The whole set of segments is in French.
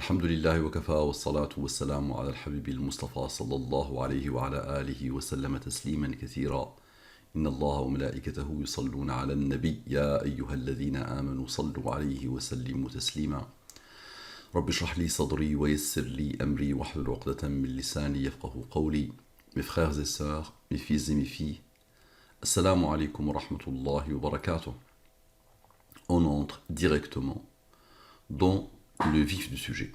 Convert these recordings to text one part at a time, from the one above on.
الحمد لله وكفى والصلاة والسلام على الحبيب المصطفى صلى الله عليه وعلى آله وسلم تسليما كثيرا. إن الله وملائكته يصلون على النبي يا أيها الذين آمنوا صلوا عليه وسلموا تسليما. رب اشرح لي صدري ويسر لي أمري واحلل عقدة من لساني يفقه قولي. Mes frères et sœurs, mes fils et mes filles, Assalamu alaikum wa rahmatullahi wa barakatuh. On entre directement dans le vif du sujet.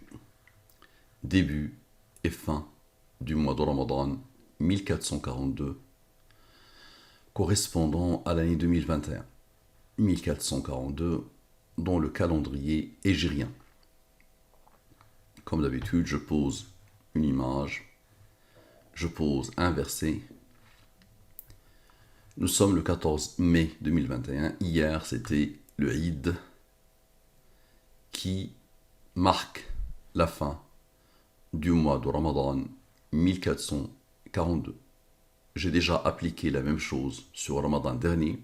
Début et fin du mois de Ramadan 1442, correspondant à l'année 2021. 1442 dans le calendrier hégirien. Comme d'habitude, je pose une image, je pose un verset. Nous sommes le 14 mai 2021. Hier, c'était le Eid qui marque la fin du mois de Ramadan 1442. J'ai déjà appliqué la même chose sur Ramadan dernier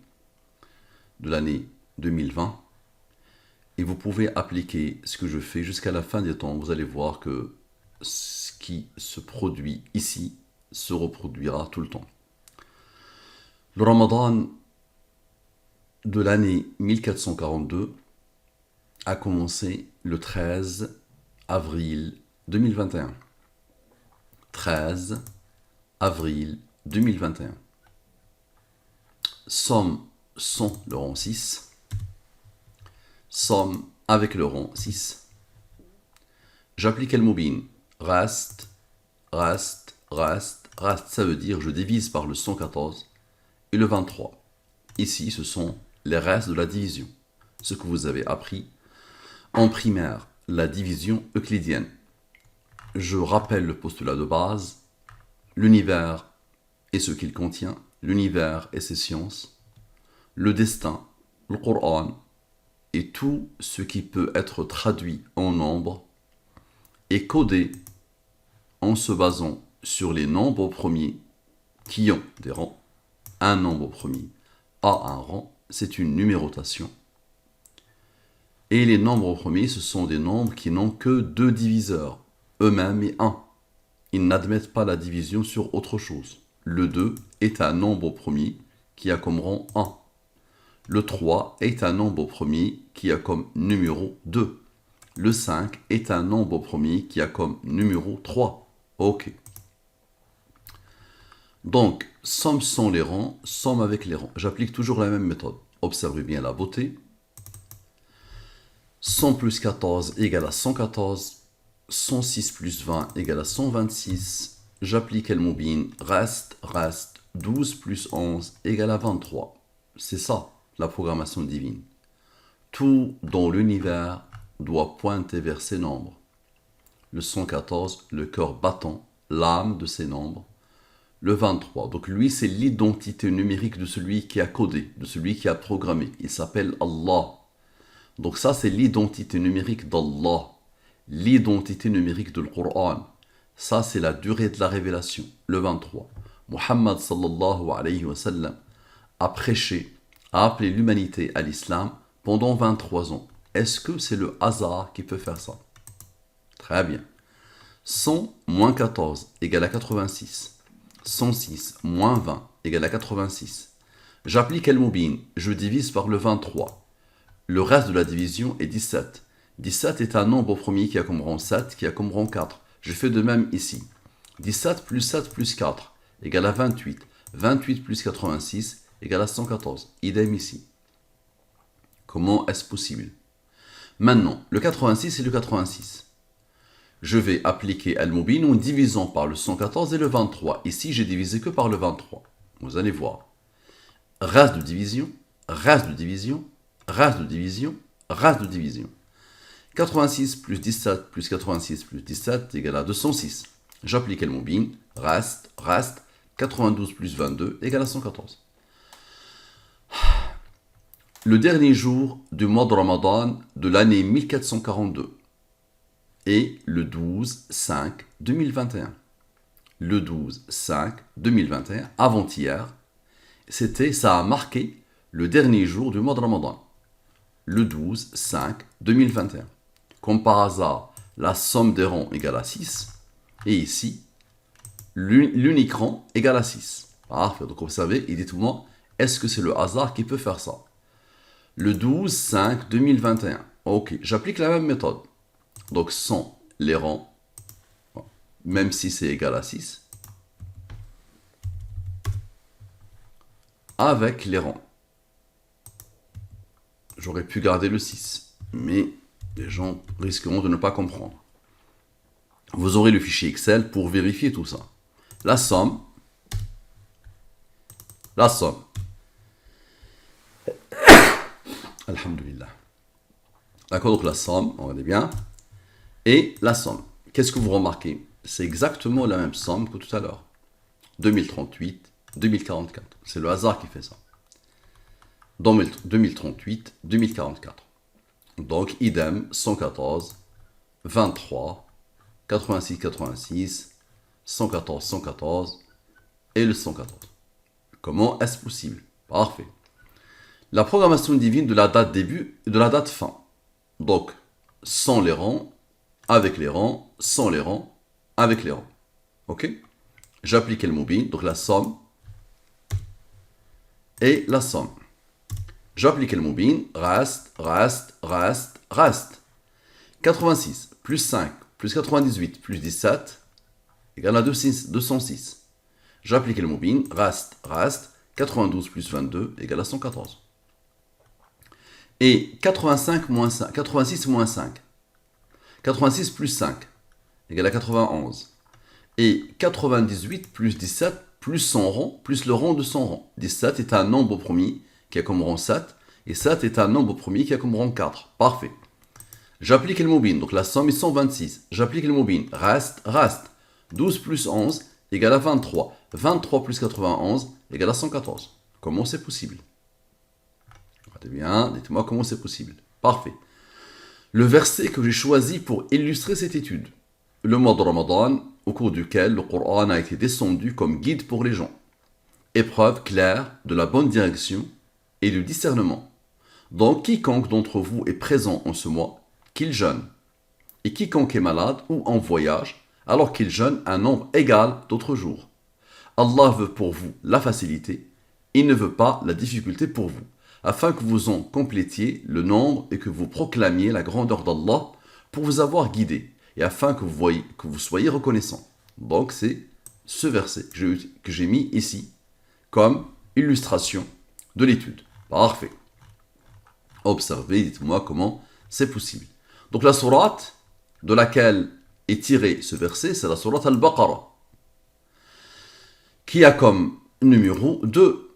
de l'année 2020 et vous pouvez appliquer ce que je fais jusqu'à la fin des temps. Vous allez voir que ce qui se produit ici se reproduira tout le temps. Le Ramadan de l'année 1442 a commencé le 13 avril 2021. 13 avril 2021. Somme sans le rang 6. Somme avec le rang 6. J'applique le mobile. Reste. Ça veut dire je divise par le 114 et le 23. Ici, ce sont les restes de la division. Ce que vous avez appris en primaire, la division euclidienne. Je rappelle le postulat de base. L'univers et ce qu'il contient. L'univers et ses sciences. Le destin, le Coran et tout ce qui peut être traduit en nombres est codé en se basant sur les nombres premiers qui ont des rangs. Un nombre premier a un rang, c'est une numérotation. Et les nombres premiers, ce sont des nombres qui n'ont que deux diviseurs, eux-mêmes et un. Ils n'admettent pas la division sur autre chose. Le 2 est un nombre premier qui a comme rang 1. Le 3 est un nombre premier qui a comme numéro 2. Le 5 est un nombre premier qui a comme numéro 3. Ok. Donc, somme sans les rangs, somme avec les rangs. J'applique toujours la même méthode. Observez bien la beauté. 100 plus 14 égale à 114. 106 plus 20 égale à 126. J'applique le mobile. Reste. 12 plus 11 égale à 23. C'est ça, la programmation divine. Tout dans l'univers doit pointer vers ces nombres. Le 114, le cœur battant, l'âme de ces nombres. Le 23, donc lui c'est l'identité numérique de celui qui a codé, de celui qui a programmé. Il s'appelle Allah. Donc ça c'est l'identité numérique d'Allah. L'identité numérique de Coran. Ça c'est la durée de la révélation. Le 23. Muhammad sallallahu alayhi wa sallam a prêché, a appelé l'humanité à l'islam pendant 23 ans. Est-ce que c'est le hasard qui peut faire ça? Très bien. 100 moins 14 égale à 86. 106 moins 20 égale à 86. J'applique le mobile, je divise par le 23. Le reste de la division est 17. 17 est un nombre premier qui a comme rang 7, qui a comme rang 4. Je fais de même ici. 17 plus 4 égale à 28. 28 plus 86 égale à 114. Idem ici. Comment est-ce possible? Maintenant, le 86 et le 86. Je vais appliquer Al-Mubin en divisant par le 114 et le 23. Ici, j'ai divisé que par le 23. Vous allez voir. Reste de division, reste de division, reste de division, reste de division. 86 plus 17 plus 86 plus 17 égale à 206. J'applique Al-Mubin, reste. 92 plus 22 égale à 114. Le dernier jour du mois de Ramadan de l'année 1442 est le 12-5-2021. Le 12-5-2021, avant-hier, ça a marqué le dernier jour du mois de Ramadan. Le 12-5-2021. Comme par hasard, la somme des rangs égale à 6. Et ici, l'unique rang égale à 6. Parfait. Donc observez et dites-moi, est-ce que c'est le hasard qui peut faire ça? Le 12-5-2021. Ok, j'applique la même méthode. Donc sans les rangs, même si c'est égal à 6, avec les rangs. J'aurais pu garder le 6, mais les gens risqueront de ne pas comprendre. Vous aurez le fichier Excel pour vérifier tout ça. La somme. Alhamdulillah. D'accord, donc la somme, on est bien. Et la somme. Qu'est-ce que vous remarquez? C'est exactement la même somme que tout à l'heure. 2038, 2044. C'est le hasard qui fait ça. 2038, 2044. Donc, idem, 114, 23, 86, 86, 114, 114 et le 114. Comment est-ce possible? Parfait. La programmation divine de la date début et de la date fin. Donc, sans les rangs, avec les rangs, sans les rangs, avec les rangs. Ok? J'applique le mobile, donc la somme et la somme. J'applique le mobile, reste. 86 plus 5 plus 98 plus 17 égale à 206. J'applique le mobile, reste. 92 plus 22 égale à 114. Et 86 moins 5. 86 plus 5 égale à 91. Et 98 plus 17 plus son rang, plus le rang de son rang. 17 est un nombre premier qui a comme rang 7. Et 7 est un nombre premier qui a comme rang 4. Parfait. J'applique le mobile. Donc la somme est 126. J'applique le mobile. Reste. 12 plus 11 égale à 23. 23 plus 91 égale à 114. Comment c'est possible? Regardez bien, dites-moi comment c'est possible. Parfait. Le verset que j'ai choisi pour illustrer cette étude. Le mois de Ramadan, au cours duquel le Coran a été descendu comme guide pour les gens. Épreuve claire de la bonne direction et du discernement. Donc quiconque d'entre vous est présent en ce mois, qu'il jeûne. Et quiconque est malade ou en voyage, alors qu'il jeûne un nombre égal d'autres jours. Allah veut pour vous la facilité, il ne veut pas la difficulté pour vous, afin que vous en complétiez le nombre et que vous proclamiez la grandeur d'Allah pour vous avoir guidé, et afin que vous soyez reconnaissant. Donc c'est ce verset que j'ai mis ici comme illustration de l'étude. Parfait. Observez, dites-moi comment c'est possible. Donc la sourate de laquelle est tiré ce verset, c'est la sourate Al-Baqarah, qui a comme numéro 2,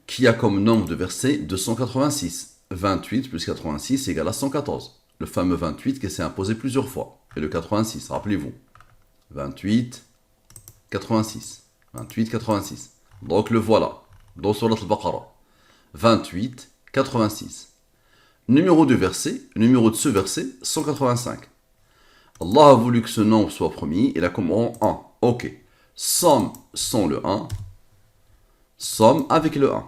qui a comme nombre de versets 286. 28 plus 86 égale à 114. Le fameux 28 qui s'est imposé plusieurs fois. Et le 86, rappelez-vous. 28, 86. 28, 86. Donc le voilà, dans Surat Al-Baqarah. 28, 86. Numéro de ce verset, 185. Allah a voulu que ce nombre soit premier, il a comme rang 1. Ok. Somme sans le 1. Somme avec le 1.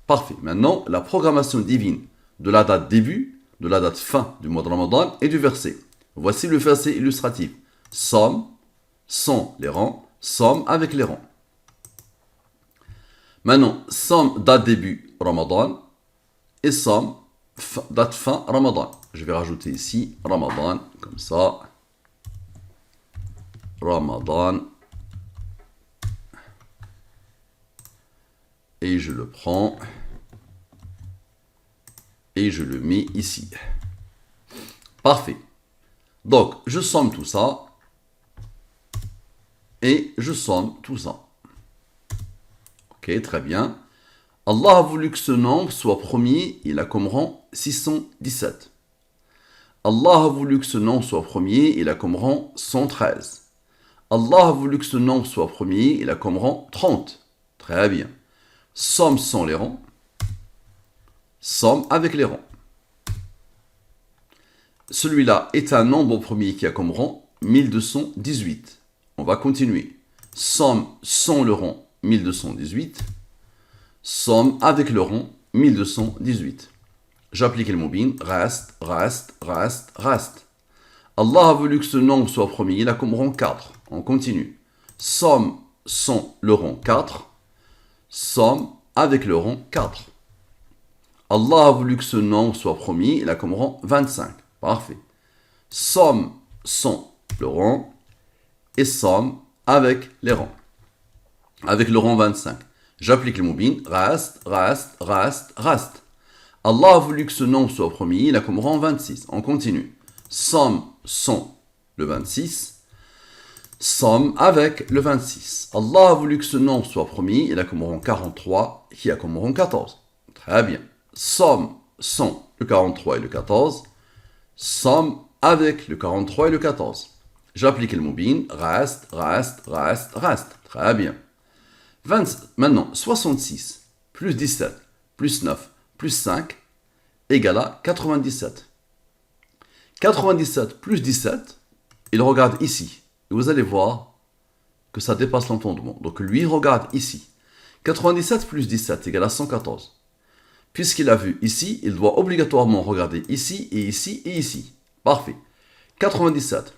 Parfait. Maintenant, la programmation divine de la date début, de la date fin du mois de Ramadan et du verset. Voici le verset illustratif. Somme sans les rangs, somme avec les rangs. Maintenant, somme date début Ramadan et somme date fin Ramadan. Je vais rajouter ici Ramadan, comme ça. Ramadan. Et je le prends. Et je le mets ici. Parfait. Donc, je somme tout ça. Et je somme tout ça. Ok, très bien. Allah a voulu que ce nombre soit premier, il a comme rang 617. Allah a voulu que ce nombre soit premier, il a comme rang 113. Allah a voulu que ce nombre soit premier, il a comme rang 30. Très bien. Somme sans les rangs. Somme avec les rangs. Celui-là est un nombre premier qui a comme rang 1218. On va continuer. Somme sans le rang 1218. Somme avec le rang 1218. J'applique le mobile. Reste. Allah a voulu que ce nombre soit premier, il a comme rang 4. On continue. Somme sans le rang 4. Somme avec le rang 4. Allah a voulu que ce nombre soit premier, il a comme rang 25. Parfait. Somme sans le rang et somme avec les rangs. Avec le rang 25. J'applique le moubin. Reste. Allah a voulu que ce nombre soit premier, il a comme rang 26. On continue. Somme sans le 26. Somme avec le 26. Allah a voulu que ce nombre soit premier, il a comme rang 43, qui a comme rang 14. Très bien. Somme sans le 43 et le 14. Somme avec le 43 et le 14. J'applique le moubin. Reste. Très bien. Maintenant, 66 plus 17 plus 9 plus 5 égale à 97. 97 plus 17, il regarde ici. Et vous allez voir que ça dépasse l'entendement. Donc lui, il regarde ici. 97 plus 17 égale à 114. Puisqu'il a vu ici, il doit obligatoirement regarder ici et ici et ici. Parfait. 97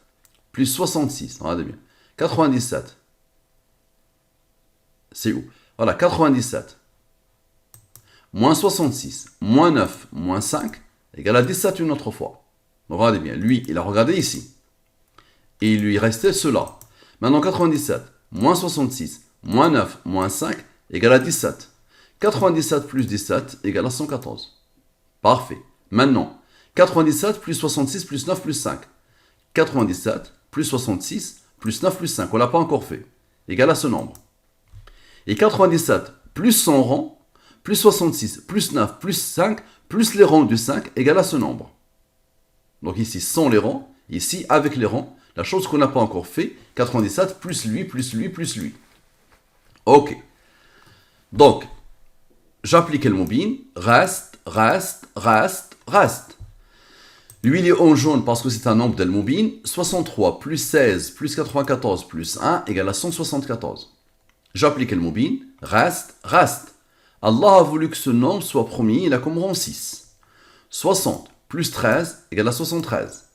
plus 66. Regardez bien. 97. C'est où? Voilà, 97. Moins 66, moins 9, moins 5, égale à 17 une autre fois. Donc regardez bien, lui, il a regardé ici. Et il lui restait cela. Maintenant, 97, moins 66, moins 9, moins 5, égale à 17. 97 plus 17 égale à 114. Parfait. Maintenant, 97 plus 66 plus 9 plus 5. 97 plus 66 plus 9 plus 5, on ne l'a pas encore fait. Égale à ce nombre. Et 97 plus son rang, plus 66, plus 9, plus 5, plus les rangs du 5, égale à ce nombre. Donc ici, sans les rangs, ici, avec les rangs, la chose qu'on n'a pas encore fait, 97 plus lui, plus lui, plus lui. Ok. Donc, j'applique le moubin, reste. Lui, il est en jaune parce que c'est un nombre d'El-Moubin. 63 plus 16 plus 94 plus 1 égale à 174. J'applique le moubin, reste. Allah a voulu que ce nombre soit premier, il a comme rang 6. 60 plus 13 égale à 73.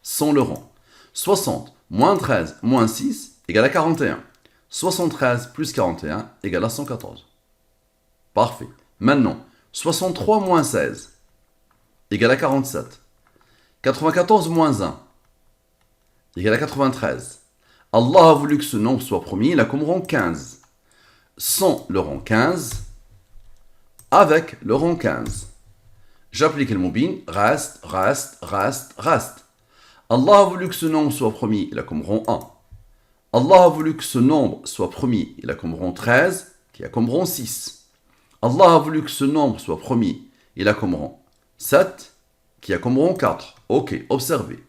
Sans le rang. 60 moins 13 moins 6 égale à 41. 73 plus 41 égale à 114. Parfait. Maintenant, 63 moins 16 égale à 47. 94 moins 1 égale à 93. Allah a voulu que ce nombre soit premier, il a comme rang 15. Sans le rang 15, avec le rang 15. J'applique le moubin, reste. Allah a voulu que ce nombre soit premier, il a comme rang 1. Allah a voulu que ce nombre soit premier, il a comme rang 13, qui a comme rang 6. Allah a voulu que ce nombre soit premier, il a comme rang 7, qui a comme rang 4. Ok, observez.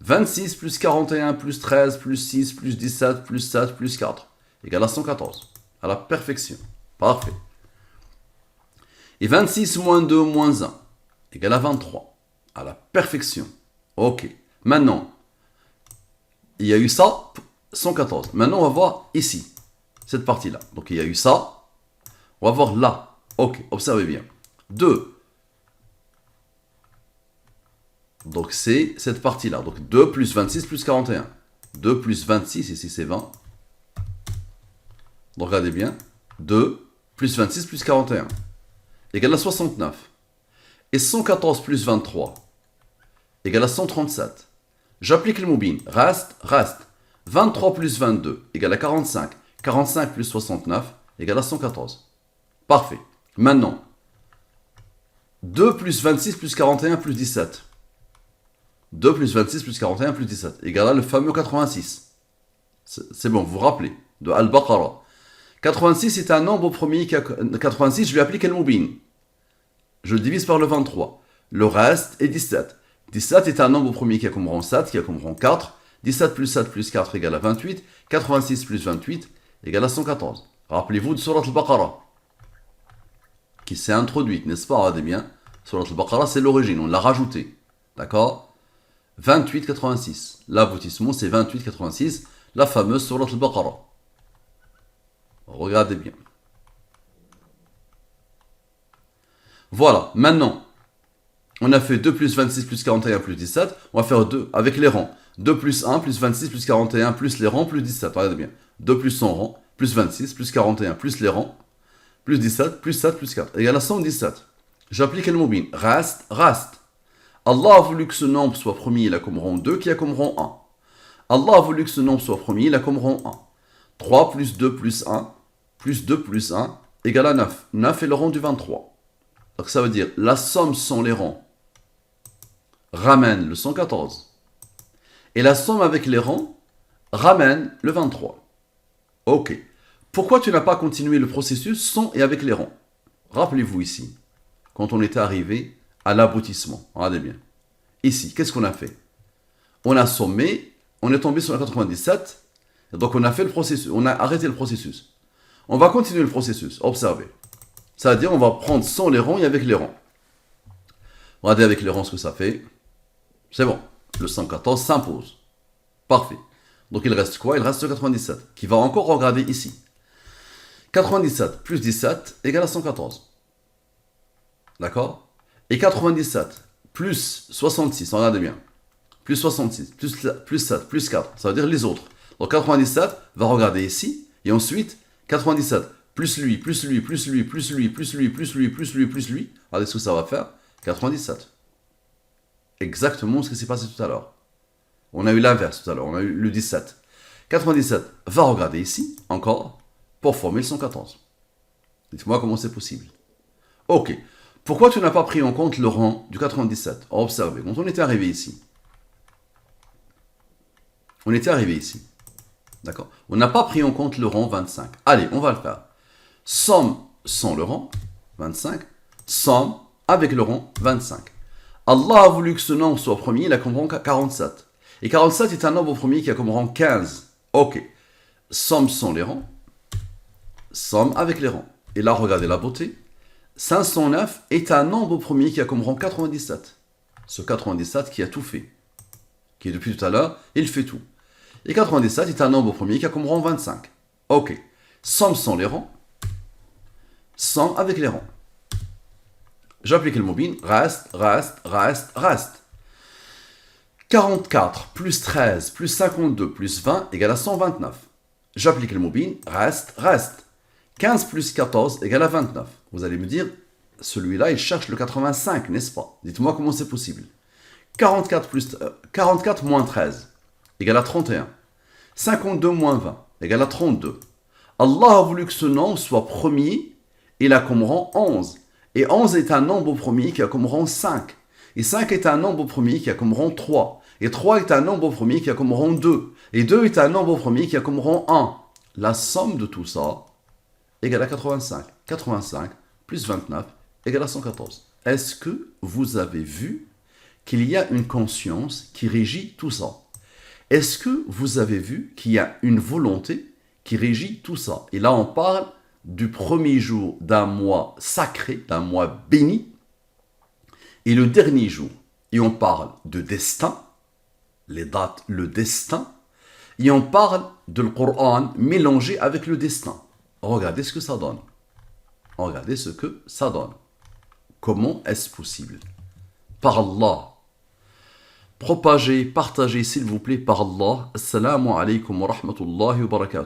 26 plus 41 plus 13 plus 6 plus 17 plus 7 plus 4 égale à 114. À la perfection. Parfait. Et 26 moins 2 moins 1 égale à 23. À la perfection. Ok. Maintenant, il y a eu ça, 114. Maintenant, on va voir ici, cette partie-là. Donc, il y a eu ça. On va voir là. Ok, observez bien. 2. Donc, c'est cette partie-là. Donc, 2 plus 26 plus 41. 2 plus 26, ici c'est 20. Donc, regardez bien. 2 plus 26 plus 41 égale à 69. Et 114 plus 23 égale à 137. J'applique le moubin. Reste. 23 plus 22 égale à 45. 45 plus 69 égale à 114. Parfait. Maintenant, 2 plus 26 plus 41 plus 17. 2 plus 26 plus 41 plus 17 égale à le fameux 86. C'est bon, vous vous rappelez de Al-Baqarah. 86 est un nombre au premier qui a 86, je lui applique le moubin. Je le divise par le 23. Le reste est 17. 17 est un nombre au premier qui a comme rang 7, qui a comme rang 4. 17 plus 7 plus 4 égale à 28. 86 plus 28 égale à 114. Rappelez-vous de Surat Al-Baqarah, qui s'est introduite, n'est-ce pas? Regardez bien. Surat Al-Baqarah, c'est l'origine, on l'a rajouté. D'accord? 28,86. L'aboutissement, c'est 28,86. La fameuse Surat Al-Baqarah. Regardez bien. Voilà, maintenant, On a fait 2 plus 26 plus 41 plus 17. On va faire 2 avec les rangs. 2 plus 1 plus 26 plus 41 plus les rangs plus 17. Regardez bien. 2 plus 100 rangs plus 26 plus 41 plus les rangs plus 17 plus 7 plus 4 égale à 117. J'applique le mobile. Reste, reste. Allah a voulu que ce nombre soit premier, il a comme rang 2 qui a comme rang 1. Allah a voulu que ce nombre soit premier, il a comme rang 1. 3 plus 2 plus 1 plus 2 plus 1 égale à 9. 9 est le rang du 23. Donc ça veut dire la somme sans les rangs ramène le 114. Et la somme avec les rangs ramène le 23. Ok. Pourquoi tu n'as pas continué le processus sans et avec les rangs? Rappelez-vous ici, quand on était arrivé à l'aboutissement. Regardez bien. Ici, qu'est-ce qu'on a fait? On a sommé, on est tombé sur la 97, donc on a fait le processus, on a arrêté le processus. On va continuer le processus, observez. C'est-à-dire, on va prendre sans les rangs et avec les rangs. Regardez avec les rangs ce que ça fait. C'est bon, le 114 s'impose. Parfait. Donc il reste quoi? Il reste 97, qui va encore regarder ici. 97 plus 17 égale à 114. D'accord? Et 97 plus 66, regardez bien. Plus 66, plus 7, plus 4, ça veut dire les autres. Donc 97 va regarder ici, et ensuite 97 plus lui, plus lui, plus lui, plus lui, plus lui, plus lui, plus lui, plus lui. Regardez ce que ça va faire. 97. Exactement ce qui s'est passé tout à l'heure. On a eu l'inverse tout à l'heure, on a eu le 17. 97 va regarder ici, encore, pour former le 114. Dites-moi comment c'est possible. Ok. Pourquoi tu n'as pas pris en compte le rang du 97? Observez, quand on était arrivé ici. On était arrivé ici. D'accord? On n'a pas pris en compte le rang 25. Allez, on va le faire. Somme sans le rang, 25. Somme avec le rang, 25. Allah a voulu que ce nombre soit premier, il a comme rang 47. Et 47 est un nombre premier qui a comme rang 15. Ok. Somme sans les rangs. Somme avec les rangs. Et là, regardez la beauté. 509 est un nombre premier qui a comme rang 97. Ce 97 qui a tout fait. Qui depuis tout à l'heure, il fait tout. Et 97 est un nombre premier qui a comme rang 25. Ok. Somme sans les rangs. Somme avec les rangs. J'applique le mobile. Reste, reste, reste, reste. 44 plus 13 plus 52 plus 20 égale à 129. J'applique le mobile. Reste, reste. 15 plus 14 égale à 29. Vous allez me dire, celui-là, il cherche le 85, n'est-ce pas? Dites-moi comment c'est possible. 44 moins 13 égale à 31. 52 moins 20 égale à 32. Allah a voulu que ce nombre soit premier, il a comme rang 11. Et 11 est un nombre premier qui a comme rang 5. Et 5 est un nombre premier qui a comme rang 3. Et 3 est un nombre premier qui a comme rang 2. Et 2 est un nombre premier qui a comme rang 1. La somme de tout ça égale à 85. 85 plus 29 égale à 114. Est-ce que vous avez vu qu'il y a une conscience qui régit tout ça? Est-ce que vous avez vu qu'il y a une volonté qui régit tout ça? Et là, on parle du premier jour d'un mois sacré, d'un mois béni, et le dernier jour. Et on parle de destin, les dates, le destin, et on parle de le Coran mélangé avec le destin. Regardez ce que ça donne. Regardez ce que ça donne. Comment est-ce possible? Par Allah. Propagez, partagez s'il vous plaît par Allah. Assalamu alaikum wa rahmatullahi wa barakatuh.